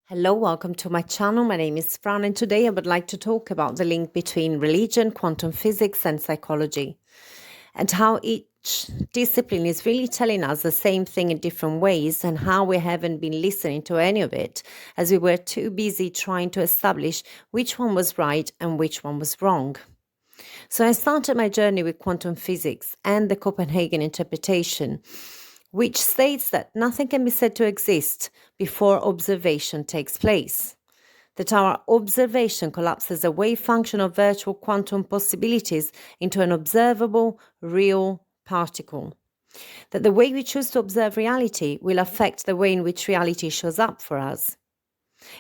Hello, welcome to my channel. My name is Fran, and today I would like to talk about the link between religion, quantum physics, and psychology, and how each discipline is really telling us the same thing in different ways, and how we haven't been listening to any of it, as we were too busy trying to establish which one was right and which one was wrong. So I started my journey with quantum physics and the Copenhagen interpretation, which states that nothing can be said to exist before observation takes place, that our observation collapses a wave function of virtual quantum possibilities into an observable, real particle, that the way we choose to observe reality will affect the way in which reality shows up for us.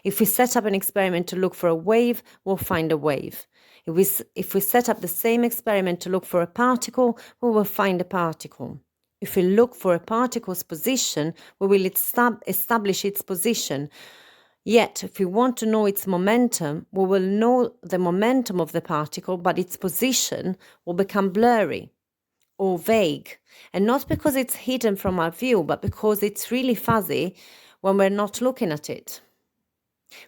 If we set up an experiment to look for a wave, we'll find a wave. If we set up the same experiment to look for a particle, we will find a particle. If we look for a particle's position, we will establish its position. Yet, if we want to know its momentum, we will know the momentum of the particle, but its position will become blurry or vague. And not because it's hidden from our view, but because it's really fuzzy when we're not looking at it.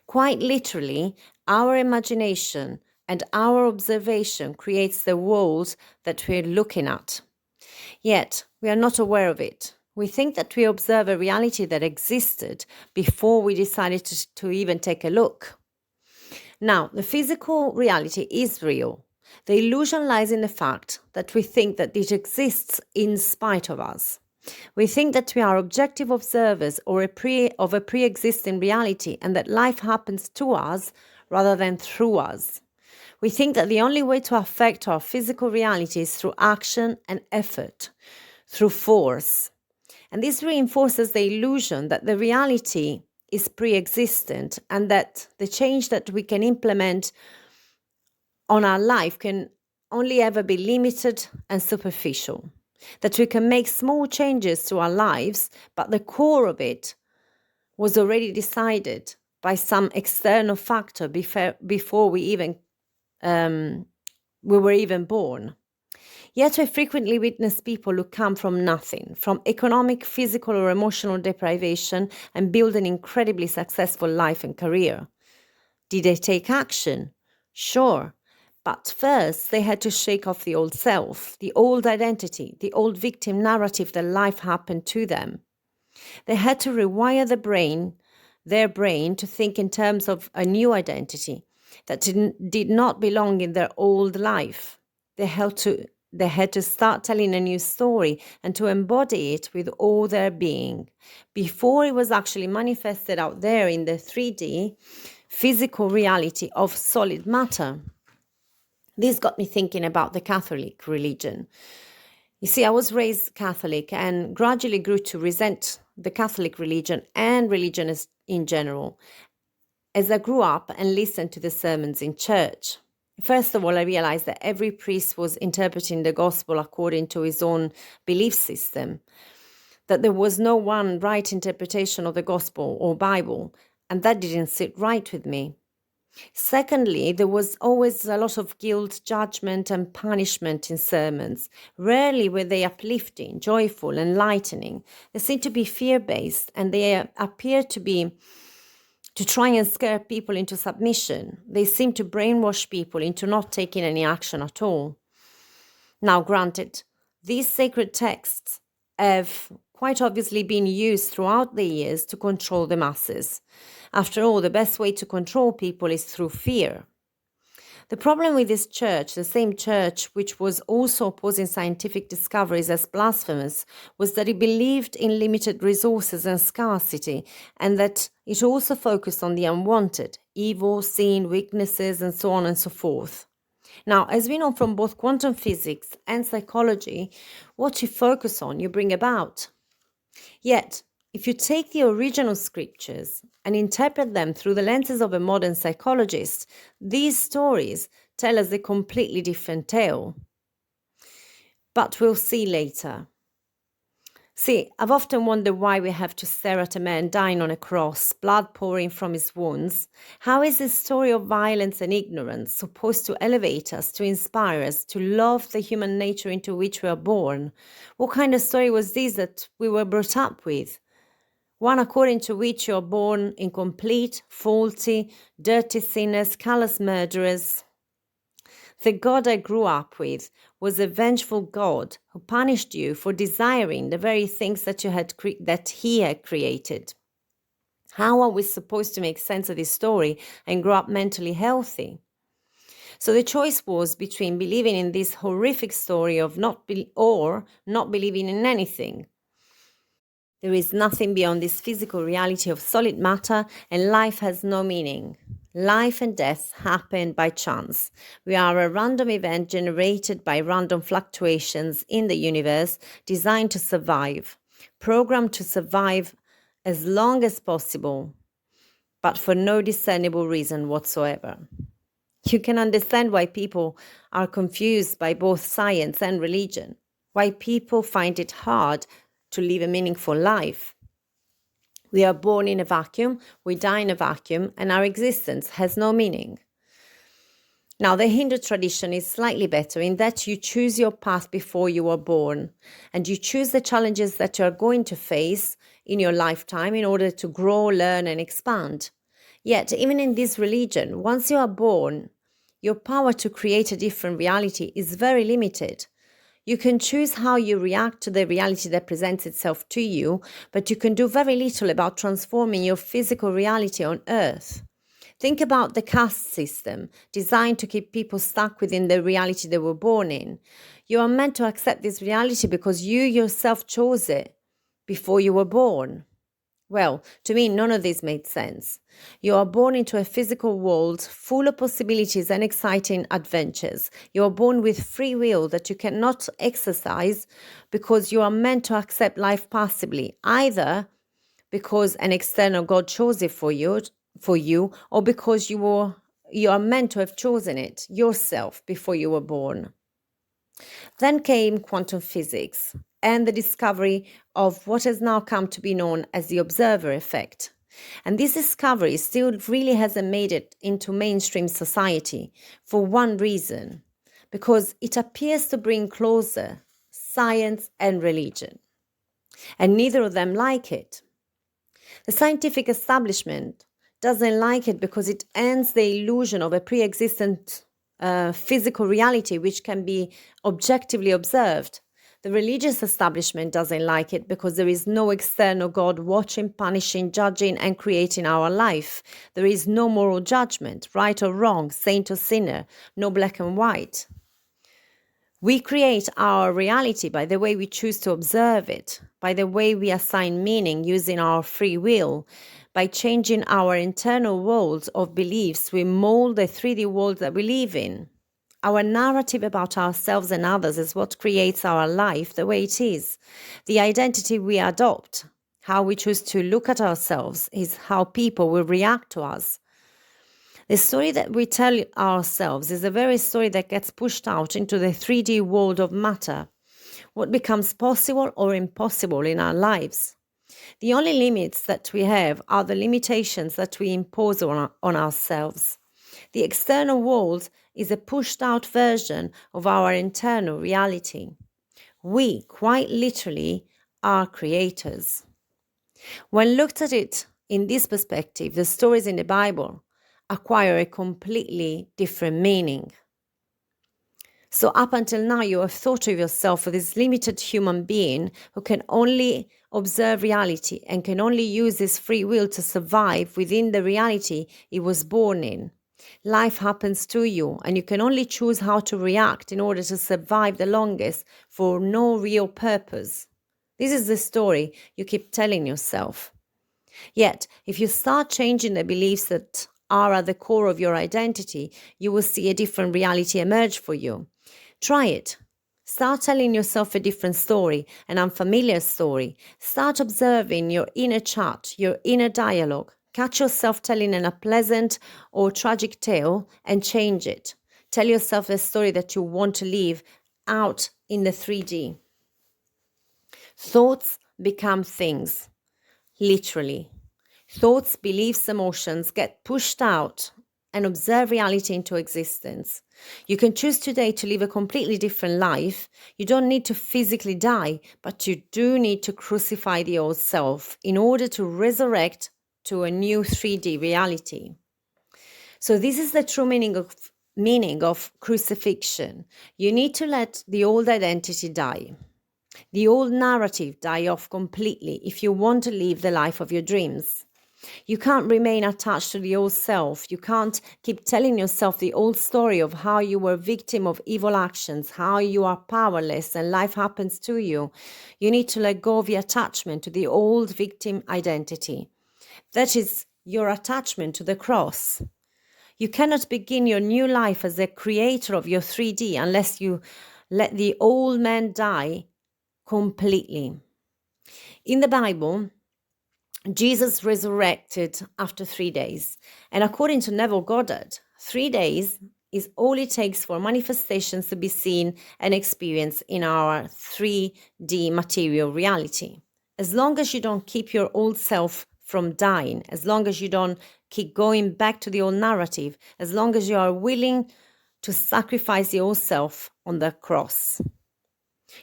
Quite literally, our imagination and our observation creates the world that we're looking at. Yet, we are not aware of it. We think that we observe a reality that existed before we decided to even take a look. Now, the physical reality is real. The illusion lies in the fact that we think that it exists in spite of us. We think that we are objective observers of a pre-existing reality, and that life happens to us rather than through us. We think that the only way to affect our physical reality is through action and effort, through force. And this reinforces the illusion that the reality is pre-existent, and that the change that we can implement on our life can only ever be limited and superficial. That we can make small changes to our lives, but the core of it was already decided by some external factor before we were even born. Yet we frequently witness people who come from nothing, from economic, physical, or emotional deprivation, and build an incredibly successful life and career. Did they take action? Sure. But first, they had to shake off the old self, the old identity, the old victim narrative that life happened to them. They had to rewire their brain to think in terms of a new identity that did not belong in their old life. They had to start telling a new story and to embody it with all their being before it was actually manifested out there in the 3D physical reality of solid matter. This got me thinking about the Catholic religion. You see, I was raised Catholic and gradually grew to resent the Catholic religion and religion in general as I grew up and listened to the sermons in church. First of all, I realized that every priest was interpreting the gospel according to his own belief system, that there was no one right interpretation of the gospel or Bible, and that didn't sit right with me. Secondly, there was always a lot of guilt, judgment, and punishment in sermons. Rarely were they uplifting, joyful, enlightening. They seemed to be fear-based, and they appear to try and scare people into submission. They seem to brainwash people into not taking any action at all. Now, granted, these sacred texts have quite obviously been used throughout the years to control the masses. After all, the best way to control people is through fear. The problem with this church, the same church which was also opposing scientific discoveries as blasphemous, was that it believed in limited resources and scarcity, and that it also focused on the unwanted, evil, sin, weaknesses, and so on and so forth. Now, as we know from both quantum physics and psychology, what you focus on, you bring about. Yet, if you take the original scriptures and interpret them through the lenses of a modern psychologist, these stories tell us a completely different tale. But we'll see later. See, I've often wondered why we have to stare at a man dying on a cross, blood pouring from his wounds. How is this story of violence and ignorance supposed to elevate us, to inspire us, to love the human nature into which we are born? What kind of story was this that we were brought up with? one according to which you are born incomplete, faulty, dirty sinners, callous murderers. The God I grew up with was a vengeful God who punished you for desiring the very things that that He had created. How are we supposed to make sense of this story and grow up mentally healthy? So the choice was between believing in this horrific story of not believing in anything. There is nothing beyond this physical reality of solid matter, and life has no meaning. Life and death happen by chance. We are a random event generated by random fluctuations in the universe, designed to survive, programmed to survive as long as possible, but for no discernible reason whatsoever. You can understand why people are confused by both science and religion, why people find it hard to live a meaningful life. We are born in a vacuum, we die in a vacuum, and our existence has no meaning. Now, the Hindu tradition is slightly better in that you choose your path before you are born, and you choose the challenges that you are going to face in your lifetime in order to grow, learn, and expand. Yet, even in this religion, once you are born, your power to create a different reality is very limited. You can choose how you react to the reality that presents itself to you, but you can do very little about transforming your physical reality on Earth. Think about the caste system, designed to keep people stuck within the reality they were born in. You are meant to accept this reality because you yourself chose it before you were born. Well, to me, none of this made sense. You are born into a physical world full of possibilities and exciting adventures. You are born with free will that you cannot exercise because you are meant to accept life passively, either because an external God chose it for you, or because you are meant to have chosen it yourself before you were born. Then came quantum physics and the discovery of what has now come to be known as the observer effect. And this discovery still really hasn't made it into mainstream society for one reason, because it appears to bring closer science and religion. And neither of them like it. The scientific establishment doesn't like it because it ends the illusion of a pre-existent physical reality which can be objectively observed. The religious establishment doesn't like it because there is no external God watching, punishing, judging, and creating our life. There is no moral judgment, right or wrong, saint or sinner, no black and white. We create our reality by the way we choose to observe it, by the way we assign meaning using our free will. By changing our internal worlds of beliefs, we mold the 3D world that we live in. Our narrative about ourselves and others is what creates our life the way it is. The identity we adopt, how we choose to look at ourselves, is how people will react to us. The story that we tell ourselves is the very story that gets pushed out into the 3D world of matter, what becomes possible or impossible in our lives. The only limits that we have are the limitations that we impose on ourselves. The external world is a pushed out version of our internal reality. We, quite literally, are creators. When looked at it in this perspective, the stories in the Bible acquire a completely different meaning. So up until now, you have thought of yourself as this limited human being who can only observe reality and can only use his free will to survive within the reality he was born in. Life happens to you, and you can only choose how to react in order to survive the longest for no real purpose. This is the story you keep telling yourself. Yet, if you start changing the beliefs that are at the core of your identity, you will see a different reality emerge for you. Try it. Start telling yourself a different story, an unfamiliar story. Start observing your inner chat, your inner dialogue. Catch yourself telling a pleasant or tragic tale and change it. Tell yourself a story that you want to live out in the 3D. Thoughts become things, literally. Thoughts, beliefs, emotions get pushed out and observe reality into existence. You can choose today to live a completely different life. You don't need to physically die, but you do need to crucify the old self in order to resurrect to a new 3D reality. So this is the true meaning of crucifixion. You need to let the old identity die. The old narrative die off completely if you want to live the life of your dreams. You can't remain attached to the old self. You can't keep telling yourself the old story of how you were a victim of evil actions, how you are powerless and life happens to you. You need to let go of the attachment to the old victim identity. That is your attachment to the cross. You cannot begin your new life as the creator of your 3D unless you let the old man die completely. In the Bible, Jesus resurrected after 3 days. And according to Neville Goddard, 3 days is all it takes for manifestations to be seen and experienced in our 3D material reality. As long as you don't keep your old self from dying, as long as you don't keep going back to the old narrative, as long as you are willing to sacrifice the old self on the cross.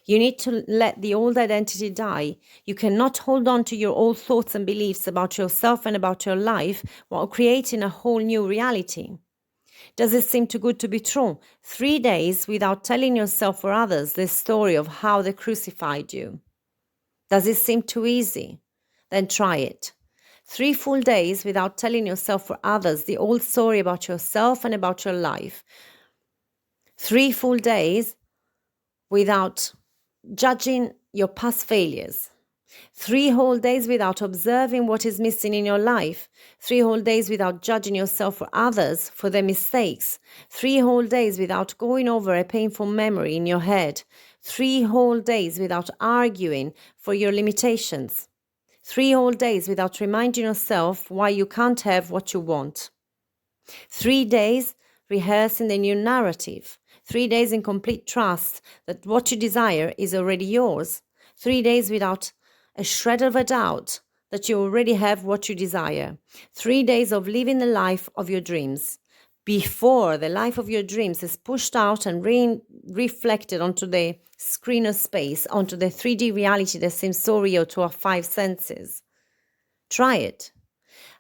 You need to let the old identity die. You cannot hold on to your old thoughts and beliefs about yourself and about your life while creating a whole new reality. Does it seem too good to be true? 3 days without telling yourself or others the story of how they crucified you. Does it seem too easy? Then try it. 3 full days without telling yourself or others the old story about yourself and about your life. 3 full days without judging your past failures. 3 whole days without observing what is missing in your life. 3 whole days without judging yourself or others for their mistakes. 3 whole days without going over a painful memory in your head. 3 whole days without arguing for your limitations. 3 whole days without reminding yourself why you can't have what you want. 3 days rehearsing the new narrative. 3 days in complete trust that what you desire is already yours. 3 days without a shred of a doubt that you already have what you desire. 3 days of living the life of your dreams before the life of your dreams is pushed out and reflected onto the screen of space, onto the 3D reality that seems so real to our 5 senses. Try it.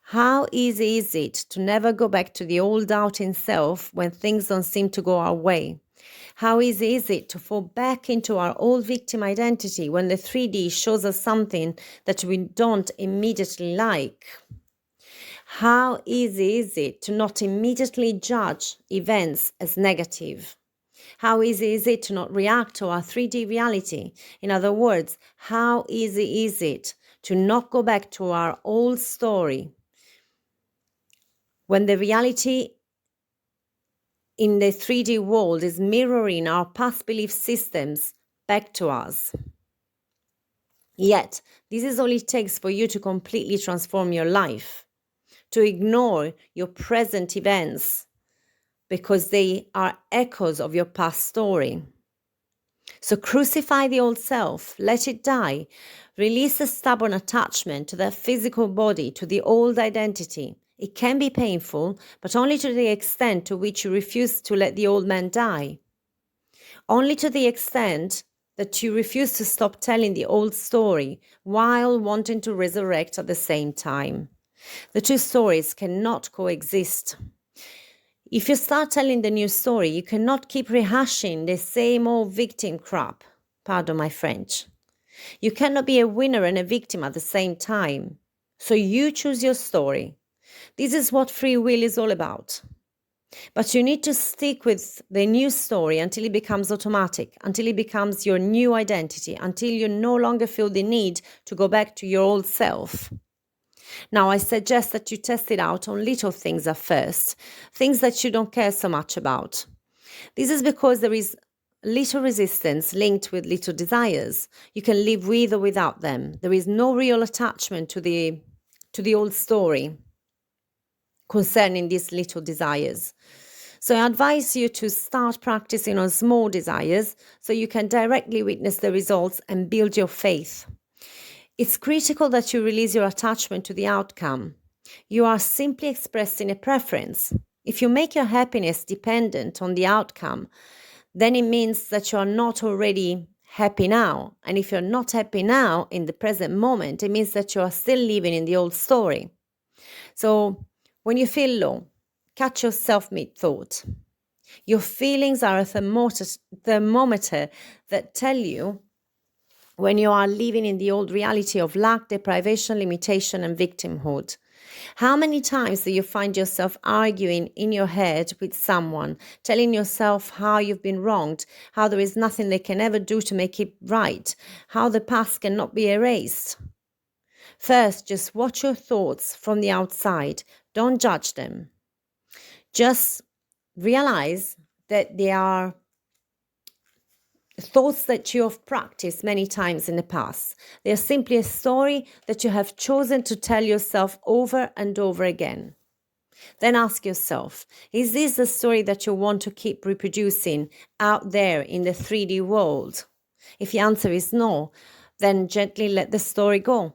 How easy is it to never go back to the old doubting self when things don't seem to go our way? How easy is it to fall back into our old victim identity when the 3D shows us something that we don't immediately like? How easy is it to not immediately judge events as negative? How easy is it to not react to our 3D reality? In other words, how easy is it to not go back to our old story when the reality in the 3D world is mirroring our past belief systems back to us? Yet, this is all it takes for you to completely transform your life, to ignore your present events because they are echoes of your past story. So crucify the old self, let it die, release the stubborn attachment to the physical body, to the old identity. It can be painful, but only to the extent to which you refuse to let the old man die. Only to the extent that you refuse to stop telling the old story while wanting to resurrect at the same time. The two stories cannot coexist. If you start telling the new story, you cannot keep rehashing the same old victim crap. Pardon my French. You cannot be a winner and a victim at the same time. So you choose your story. This is what free will is all about. But you need to stick with the new story until it becomes automatic, until it becomes your new identity, until you no longer feel the need to go back to your old self. Now, I suggest that you test it out on little things at first, things that you don't care so much about. This is because there is little resistance linked with little desires. You can live with or without them. There is no real attachment to the old story concerning these little desires. So I advise you to start practicing on small desires so you can directly witness the results and build your faith. It's critical that you release your attachment to the outcome. You are simply expressing a preference. If you make your happiness dependent on the outcome, then it means that you are not already happy now. And if you're not happy now in the present moment, it means that you are still living in the old story. So when you feel low, catch yourself mid-thought. Your feelings are a thermometer that tell you when you are living in the old reality of lack, deprivation, limitation, and victimhood. How many times do you find yourself arguing in your head with someone, telling yourself how you've been wronged, how there is nothing they can ever do to make it right, how the past cannot be erased? First, just watch your thoughts from the outside. Don't judge them. Just realize that they are thoughts that you have practiced many times in the past. They are simply a story that you have chosen to tell yourself over and over again. Then ask yourself, is this the story that you want to keep reproducing out there in the 3D world? If the answer is no, then gently let the story go.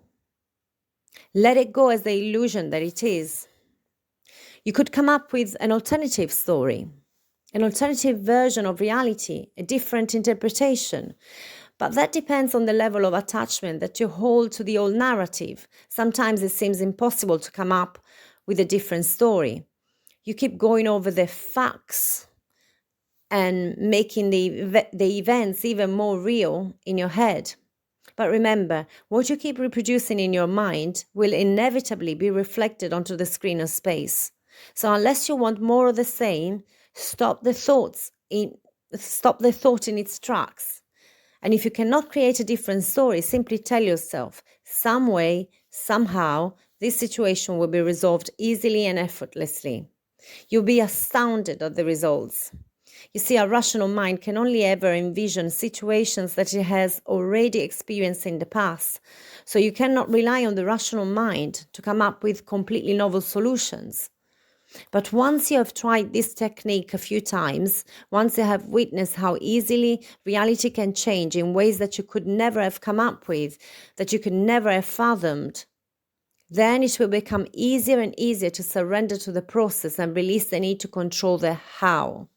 Let it go as the illusion that it is. You could come up with an alternative story, an alternative version of reality, a different interpretation. But that depends on the level of attachment that you hold to the old narrative. Sometimes it seems impossible to come up with a different story. You keep going over the facts and making the events even more real in your head. But remember, what you keep reproducing in your mind will inevitably be reflected onto the screen of space. So unless you want more of the same, stop the thought in its tracks. And if you cannot create a different story, simply tell yourself, some way, somehow, this situation will be resolved easily and effortlessly. You'll be astounded at the results. You see, a rational mind can only ever envision situations that it has already experienced in the past. So you cannot rely on the rational mind to come up with completely novel solutions. But once you have tried this technique a few times, once you have witnessed how easily reality can change in ways that you could never have come up with, that you could never have fathomed, then it will become easier and easier to surrender to the process and release the need to control the how.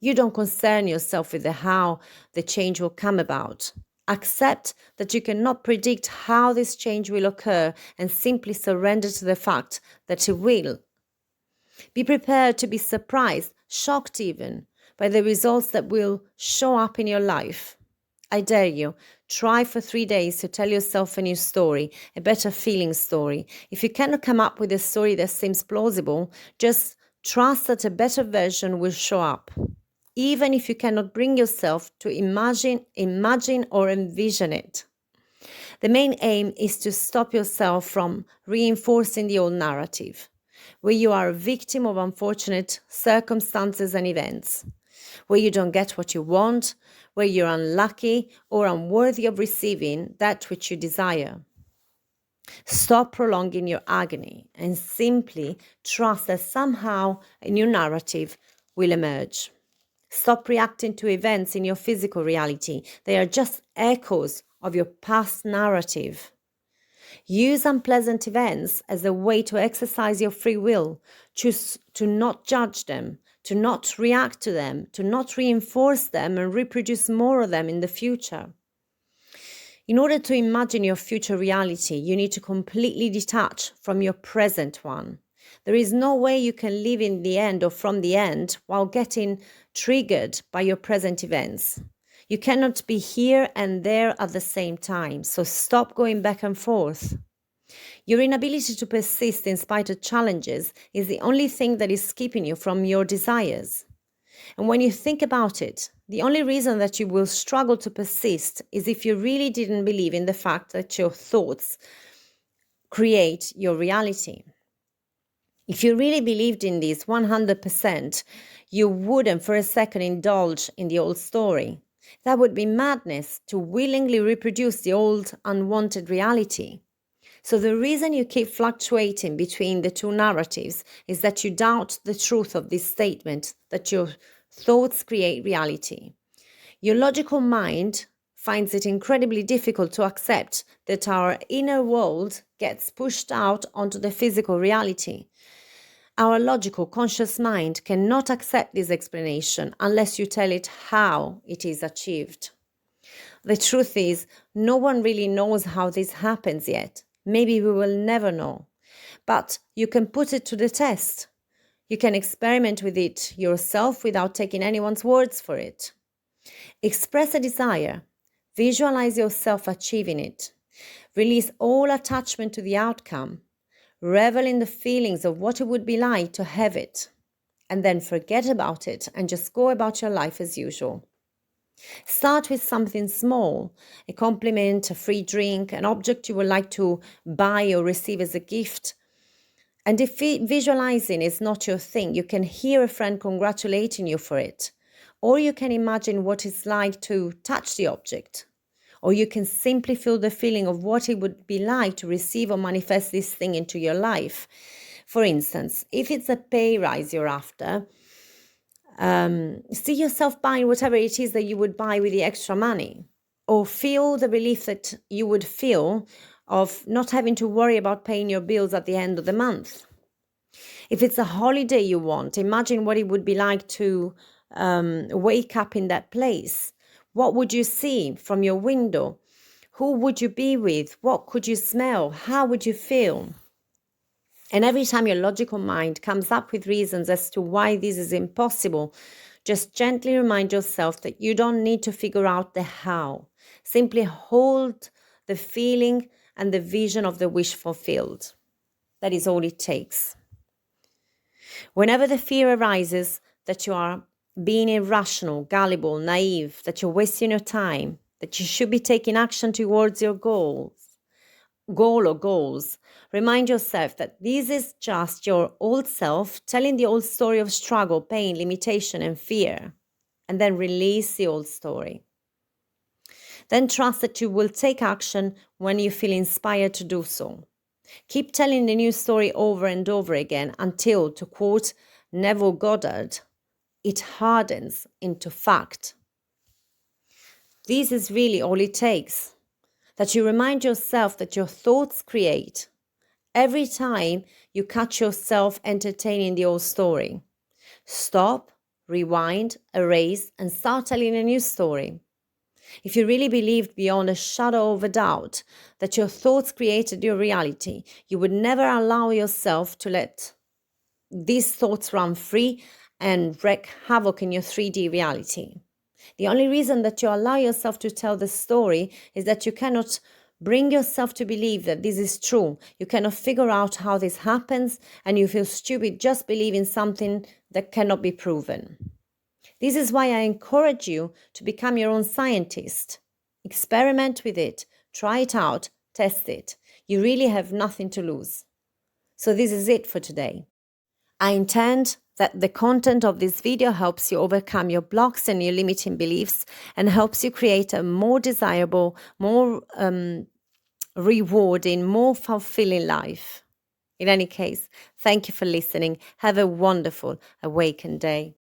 You don't concern yourself with the how the change will come about. Accept that you cannot predict how this change will occur and simply surrender to the fact that it will. Be prepared to be surprised, shocked even, by the results that will show up in your life. I dare you, try for 3 days to tell yourself a new story, a better feeling story. If you cannot come up with a story that seems plausible, just trust that a better version will show up. Even if you cannot bring yourself to imagine or envision it. The main aim is to stop yourself from reinforcing the old narrative, where you are a victim of unfortunate circumstances and events, where you don't get what you want, where you're unlucky or unworthy of receiving that which you desire. Stop prolonging your agony and simply trust that somehow a new narrative will emerge. Stop reacting to events in your physical reality. They are just echoes of your past narrative. Use unpleasant events as a way to exercise your free will. Choose to not judge them, to not react to them, to not reinforce them and reproduce more of them in the future. In order to imagine your future reality, you need to completely detach from your present one. There is no way you can live in the end or from the end while getting triggered by your present events. You cannot be here and there at the same time, so stop going back and forth. Your inability to persist in spite of challenges is the only thing that is keeping you from your desires. And when you think about it, the only reason that you will struggle to persist is if you really didn't believe in the fact that your thoughts create your reality. If you really believed in this 100%, you wouldn't for a second indulge in the old story. That would be madness to willingly reproduce the old unwanted reality. So the reason you keep fluctuating between the two narratives is that you doubt the truth of this statement, that your thoughts create reality. Your logical mind finds it incredibly difficult to accept that our inner world gets pushed out onto the physical reality. Our logical, conscious mind cannot accept this explanation unless you tell it how it is achieved. The truth is, no one really knows how this happens yet. Maybe we will never know. But you can put it to the test. You can experiment with it yourself without taking anyone's words for it. Express a desire. Visualize yourself achieving it. Release all attachment to the outcome. Revel in the feelings of what it would be like to have it. And then forget about it and just go about your life as usual. Start with something small, a compliment, a free drink, an object you would like to buy or receive as a gift. And if visualizing is not your thing, you can hear a friend congratulating you for it. Or you can imagine what it's like to touch the object. Or you can simply feel the feeling of what it would be like to receive or manifest this thing into your life. For instance, if it's a pay rise you're after, see yourself buying whatever it is that you would buy with the extra money. Or feel the relief that you would feel of not having to worry about paying your bills at the end of the month. If it's a holiday you want, imagine what it would be like to wake up in that place. What would you see from your window? Who would you be with? What could you smell? How would you feel? And every time your logical mind comes up with reasons as to why this is impossible, just gently remind yourself that you don't need to figure out the how. Simply hold the feeling and the vision of the wish fulfilled. That is all it takes. Whenever the fear arises that you are being irrational, gullible, naive, that you're wasting your time, that you should be taking action towards your goal or goals, remind yourself that this is just your old self telling the old story of struggle, pain, limitation, and fear, and then release the old story. Then trust that you will take action when you feel inspired to do so. Keep telling the new story over and over again until, to quote Neville Goddard, it hardens into fact. This is really all it takes. That you remind yourself that your thoughts create. Every time you catch yourself entertaining the old story, stop, rewind, erase, and start telling a new story. If you really believed beyond a shadow of a doubt that your thoughts created your reality, you would never allow yourself to let these thoughts run free and wreak havoc in your 3D reality. The only reason that you allow yourself to tell the story is that you cannot bring yourself to believe that this is true. You cannot figure out how this happens, and you feel stupid just believing something that cannot be proven. This is why I encourage you to become your own scientist. Experiment with it, try it out, test it. You really have nothing to lose. So this is it for today. I intend that the content of this video helps you overcome your blocks and your limiting beliefs and helps you create a more desirable, more rewarding, more fulfilling life. In any case, thank you for listening. Have a wonderful awakened day.